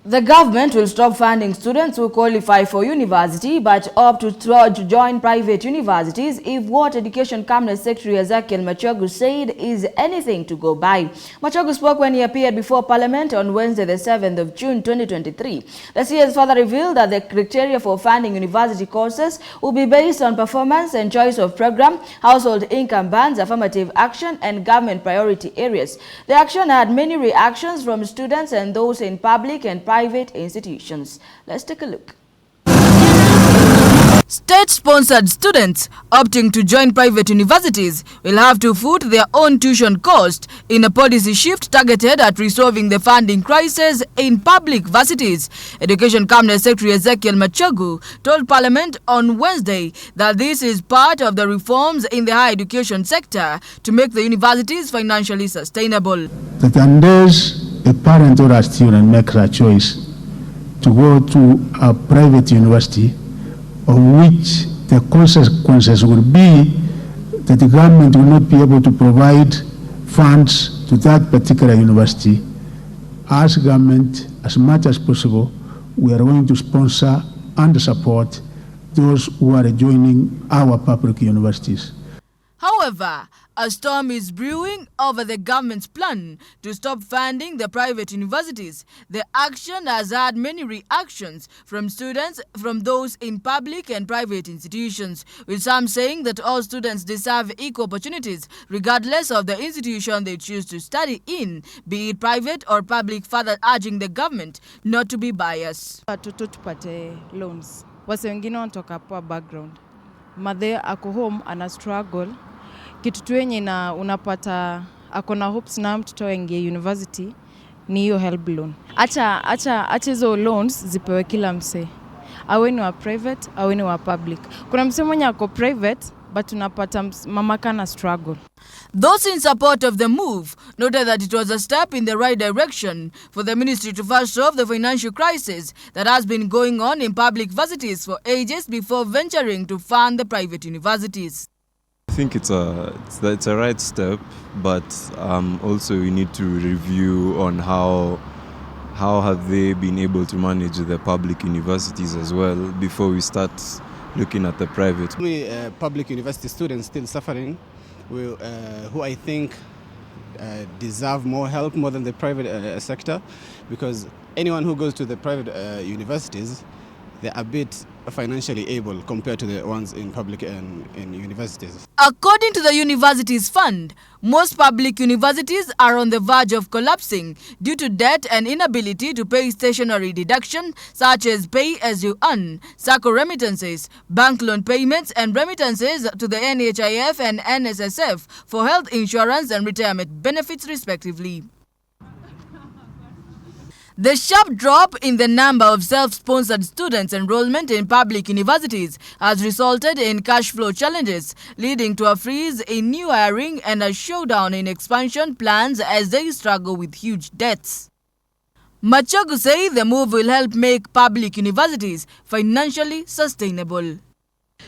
The government will stop funding students who qualify for university but opt to join private universities if what Education Cabinet Secretary Machogu said is anything to go by. Machogu spoke when he appeared before Parliament on Wednesday, the 7th of June 2023. The CS further revealed that the criteria for funding university courses will be based on performance and choice of program, household income bands, affirmative action, and government priority areas. The action had many reactions from students and those in public and private institutions. Let's take a look. State-sponsored students opting to join private universities will have to foot their own tuition cost in a policy shift targeted at resolving the funding crisis in public varsities. Education Cabinet Secretary Machogu told Parliament on Wednesday that this is part of the reforms in the higher education sector to make the universities financially sustainable. That unless a parent or a student makes a choice to go to a private university, of which the consequences will be that the government will not be able to provide funds to that particular university, as government, as much as possible, we are going to sponsor and support those who are joining our public universities. However, a storm is brewing over the government's plan to stop funding the private universities. The action has had many reactions from students from those in public and private institutions, with some saying that all students deserve equal opportunities regardless of the institution they choose to study in, be it private or public, further urging the government not to be biased. Watoto tupate loans. Wase wengine wanatoka poor background. Mother ako home ana struggle. Kitu tu yenye na unapata akona hopes na mtoto aingie university ni hiyo help loan. Acha hizo loans zipewe kila mse. Awe ni wa private, awe ni wa public. Kuna mse mwenye ako private but unapata mama kana struggle. Those in support of the move noted that it was a step in the right direction for the ministry to first solve the financial crisis that has been going on in public varsities for ages before venturing to fund the private universities. I think it's a right step, but also we need to review on how have they been able to manage the public universities as well before we start looking at the private. Public university students still suffering, who I think deserve more help more than the private sector, because anyone who goes to the private universities, they're a bit financially able compared to the ones in public and in universities. According to the Universities Fund, most public universities are on the verge of collapsing due to debt and inability to pay stationary deduction such as pay-as-you-earn, SACCO remittances, bank loan payments and remittances to the NHIF and NSSF for health insurance and retirement benefits respectively. The sharp drop in the number of self-sponsored students enrollment in public universities has resulted in cash flow challenges, leading to a freeze in new hiring and a showdown in expansion plans as they struggle with huge debts. Machogu say the move will help make public universities financially sustainable.